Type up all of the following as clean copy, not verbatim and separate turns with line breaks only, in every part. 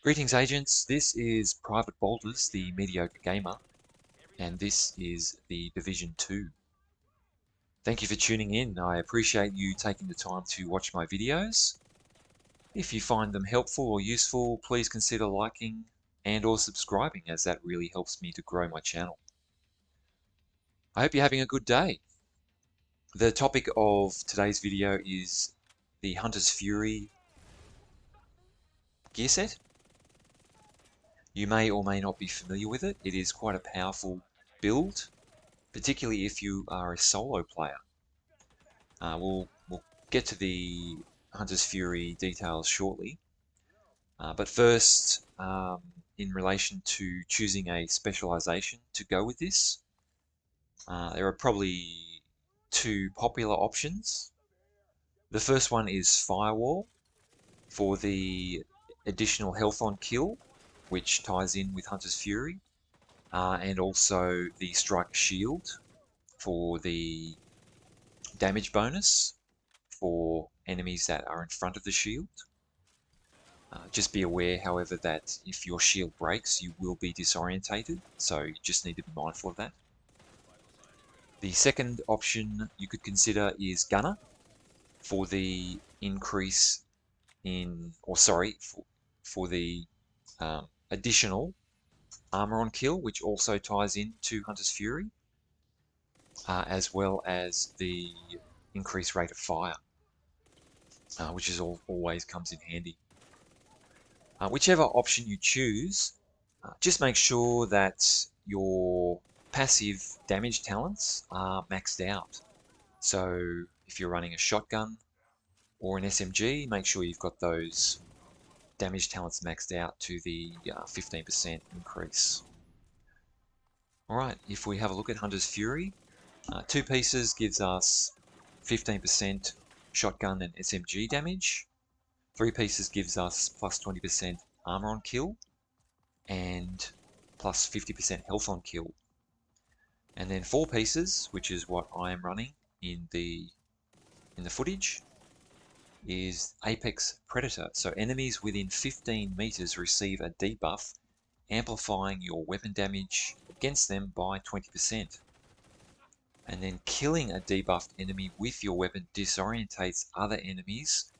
Greetings agents, this is Private Boulders, the Mediocre Gamer, and this is the Division 2. Thank you for tuning in. I appreciate you taking the time to watch my videos. If you find them helpful or useful, please consider liking and or subscribing, as that really helps me to grow my channel. I hope you're having a good day. The topic of today's video is the Hunter's Fury gear set. You may or may not be familiar with it. It is quite a powerful build, particularly if you are a solo player. We'll get to the Hunter's Fury details shortly. But first, in relation to choosing a specialization to go with this, there are probably two popular options. The first one is Firewall for the additional health on kill, which ties in with Hunter's Fury, and also the Strike Shield for the damage bonus for enemies that are in front of the shield. Just be aware, however, that if your shield breaks, you will be disorientated, so you just need to be mindful of that. The second option you could consider is Gunner for the increase in, for the additional armor on kill, which also ties into Hunter's Fury, as well as the increased rate of fire, which is always comes in handy. Whichever option you choose, just make sure that your passive damage talents are maxed out. So if you're running a shotgun or an SMG, make sure you've got those damage talents maxed out to the 15% increase. Alright, if we have a look at Hunter's Fury, 2 pieces gives us 15% shotgun and SMG damage. 3 pieces gives us plus 20% armor on kill and plus 50% health on kill. And then 4 pieces, which is what I am running in the footage, is Apex Predator. So enemies within 15 meters receive a debuff, amplifying your weapon damage against them by 20%. And then killing a debuffed enemy with your weapon disorientates other enemies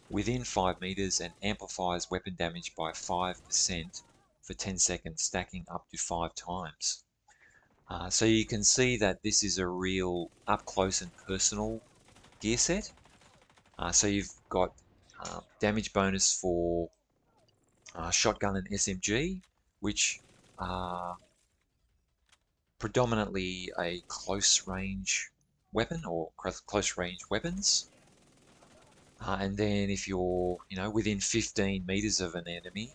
within 5 meters and amplifies weapon damage by 5% for 10 seconds, stacking up to 5 times. So you can see that this is a real up close and personal gear set. So you've got damage bonus for shotgun and SMG, which are predominantly a close range weapon or close range weapons. And then if you're, within 15 meters of an enemy,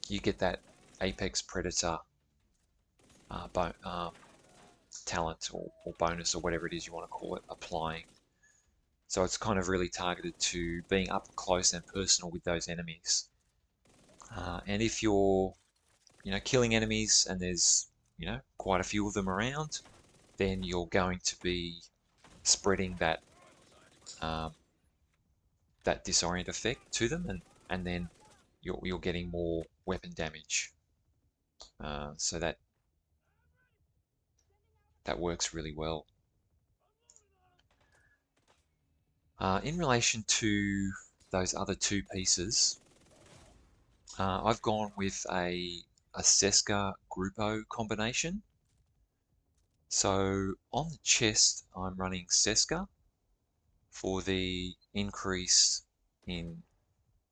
you get that Apex Predator talent or bonus or whatever it is you want to call it, applying. So it's kind of really targeted to being up close and personal with those enemies. And if you're, killing enemies and there's, quite a few of them around, then you're going to be spreading that that disorient effect to them, and then you're getting more weapon damage. So that works really well. In relation to those other 2 pieces, I've gone with a Seska Grupo combination. So on the chest, I'm running Seska for the increase in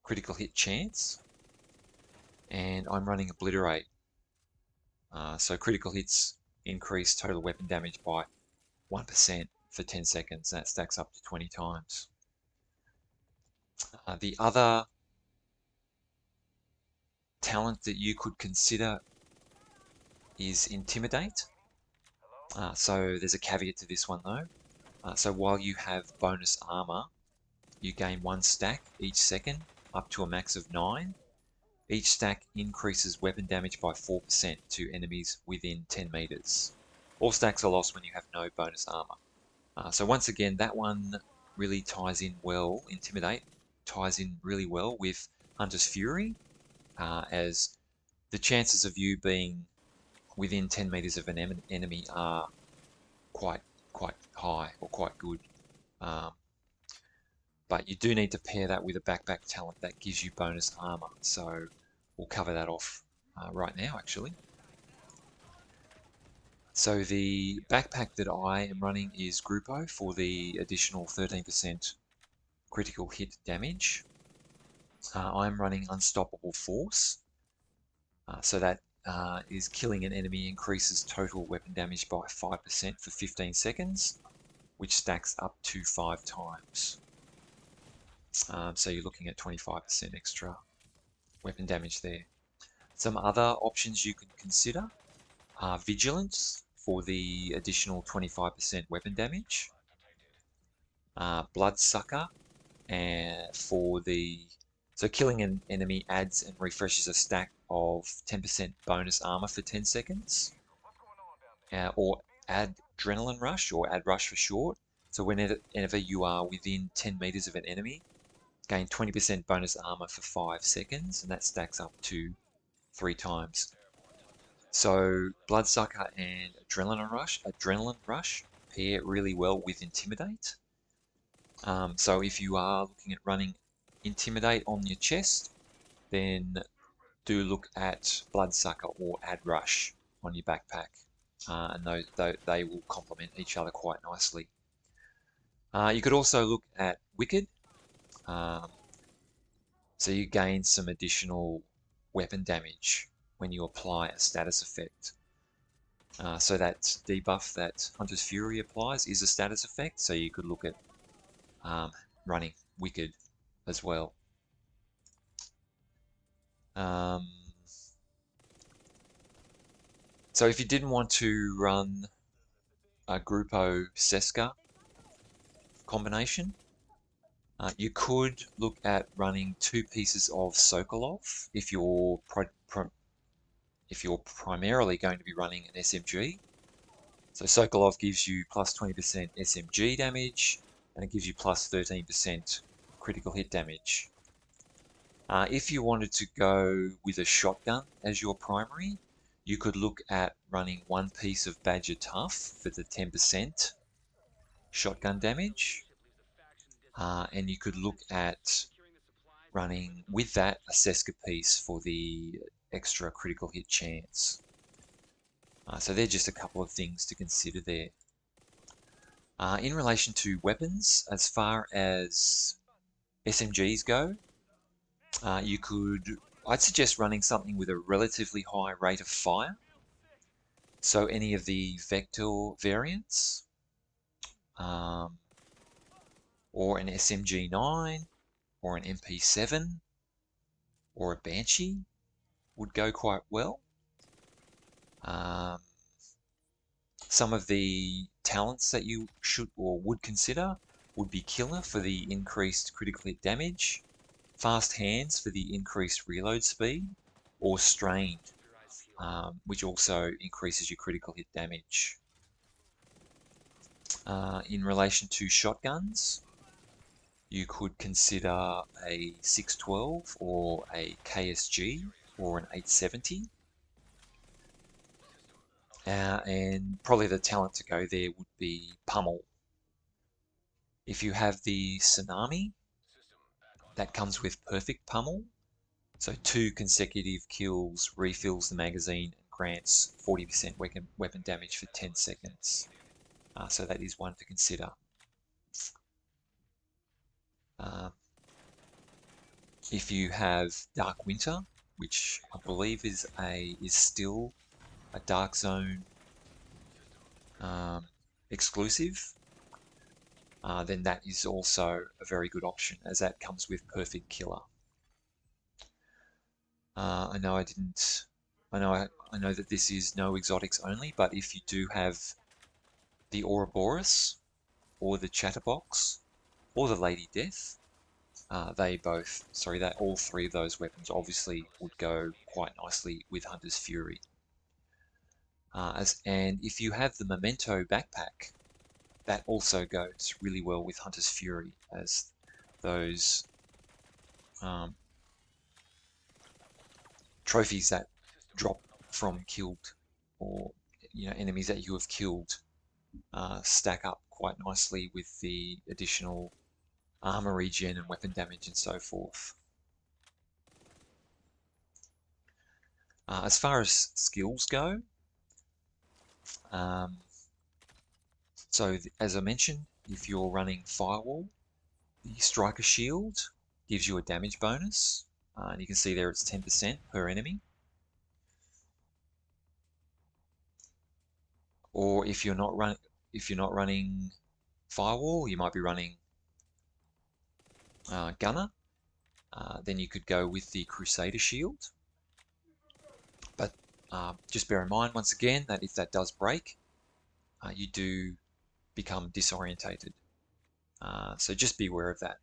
critical hit chance, and I'm running Obliterate. So critical hits increase total weapon damage by 1% for 10 seconds. That stacks up to 20 times. The other talent that you could consider is Intimidate. So there's a caveat to this one though. So while you have bonus armor, you gain 1 stack each second, up to a max of 9. Each stack increases weapon damage by 4% to enemies within 10 meters. All stacks are lost when you have no bonus armor. So once again, that one really ties in well. Intimidate ties in really well with Hunter's Fury. as the chances of you being within 10 meters of an enemy are quite high or quite good. But you do need to pair that with a backpack talent that gives you bonus armor. So we'll cover that off right now, actually. So the backpack that I am running is Grupo for the additional 13% critical hit damage. I'm running Unstoppable Force, so that is killing an enemy increases total weapon damage by 5% for 15 seconds, which stacks up to 5 times. So you're looking at 25% extra weapon damage there. Some other options you can consider are Vigilance for the additional 25% weapon damage, Bloodsucker and for the killing an enemy adds and refreshes a stack of 10% bonus armor for 10 seconds, or Adrenaline Rush, or Ad Rush for short. So whenever you are within 10 meters of an enemy, gain 20% bonus armor for 5 seconds, and that stacks up to 3 times. So Bloodsucker and Adrenaline Rush pair really well with Intimidate. So if you are looking at running Intimidate on your chest, then do look at Bloodsucker or Ad Rush on your backpack, and they will complement each other quite nicely. You could also look at Wicked, so you gain some additional weapon damage when you apply a status effect. So that debuff that Hunter's Fury applies is a status effect, so you could look at running Wicked as well. So if you didn't want to run a Grupo Seska combination, you could look at running 2 pieces of Sokolov if you're primarily going to be running an SMG. So Sokolov gives you plus 20% SMG damage, and it gives you plus 13% critical hit damage. If you wanted to go with a shotgun as your primary, you could look at running 1 piece of Badger Tough for the 10% shotgun damage, and you could look at running with that a Seska piece for the extra critical hit chance. So they're just a couple of things to consider there. In relation to weapons, as far as SMGs go, I'd suggest running something with a relatively high rate of fire. So any of the Vector variants, or an SMG9, or an MP7, or a Banshee would go quite well. Some of the talents that you should or would consider would be Killer for the increased critical hit damage, Fast Hands for the increased reload speed, or Strained, which also increases your critical hit damage. In relation to shotguns, you could consider a 612 or a KSG or an 870. And probably the talent to go there would be Pummel. If you have the Tsunami, that comes with Perfect Pummel. So 2 consecutive kills refills the magazine and grants 40% weapon damage for 10 seconds. So that is one to consider. If you have Dark Winter, which I believe is still a Dark Zone exclusive, then that is also a very good option, as that comes with Perfect Killer. I know that this is no exotics only, but if you do have the Ouroboros, or the Chatterbox, or the Lady Death, all 3 of those weapons obviously would go quite nicely with Hunter's Fury. And if you have the Memento backpack, that also goes really well with Hunter's Fury, as those trophies that drop from killed, or enemies that you have killed, stack up quite nicely with the additional armor regen and weapon damage and so forth. As far as skills go, so as I mentioned, if you're running Firewall, the Striker Shield gives you a damage bonus, and you can see there it's 10% per enemy. Or if you're not running Firewall, you might be running Gunner. Then you could go with the Crusader Shield. But just bear in mind once again that if that does break, you do become disorientated. So just be aware of that.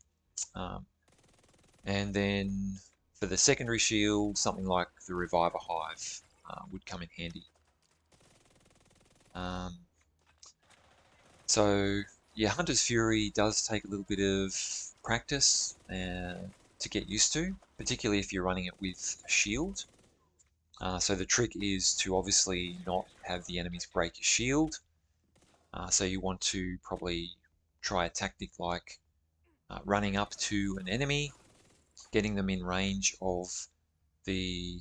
And then for the secondary shield, something like the Reviver Hive would come in handy. So yeah, Hunter's Fury does take a little bit of practice to get used to, particularly if you're running it with a shield. So the trick is to obviously not have the enemies break your shield. So you want to probably try a tactic like running up to an enemy, getting them in range of the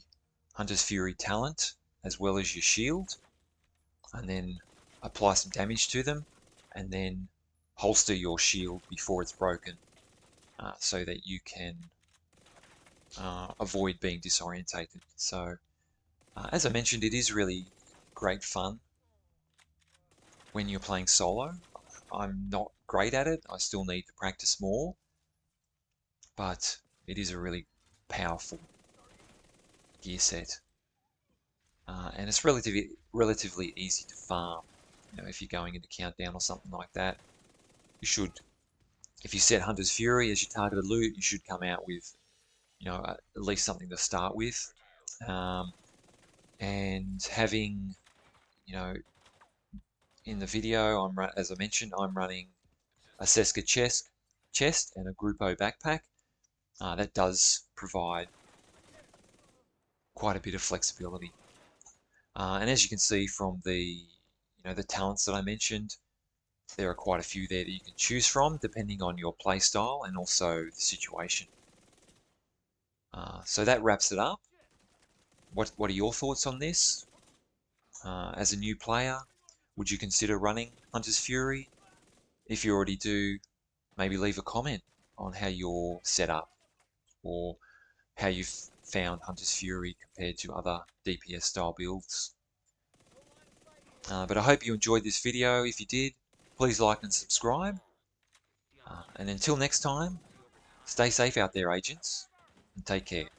Hunter's Fury talent as well as your shield, and then apply some damage to them, and then holster your shield before it's broken, so that you can avoid being disorientated. So as I mentioned, it is really great fun when you're playing solo. I'm not great at it, I still need to practice more, but it is a really powerful gear set. And it's relatively easy to farm. If you're going into Countdown or something like that, you should, if you set Hunter's Fury as your targeted loot, you should come out with, at least something to start with. And having, in the video, as I mentioned, I'm running a Seska chest and a Grupo backpack. That does provide quite a bit of flexibility. And as you can see from the talents that I mentioned, there are quite a few there that you can choose from depending on your playstyle and also the situation. So that wraps it up. What are your thoughts on this? As a new player, would you consider running Hunter's Fury? If you already do, maybe leave a comment on how you're set up or how you've found Hunter's Fury compared to other DPS style builds. But I hope you enjoyed this video. If you did, please like and subscribe. And until next time, stay safe out there, agents, and take care.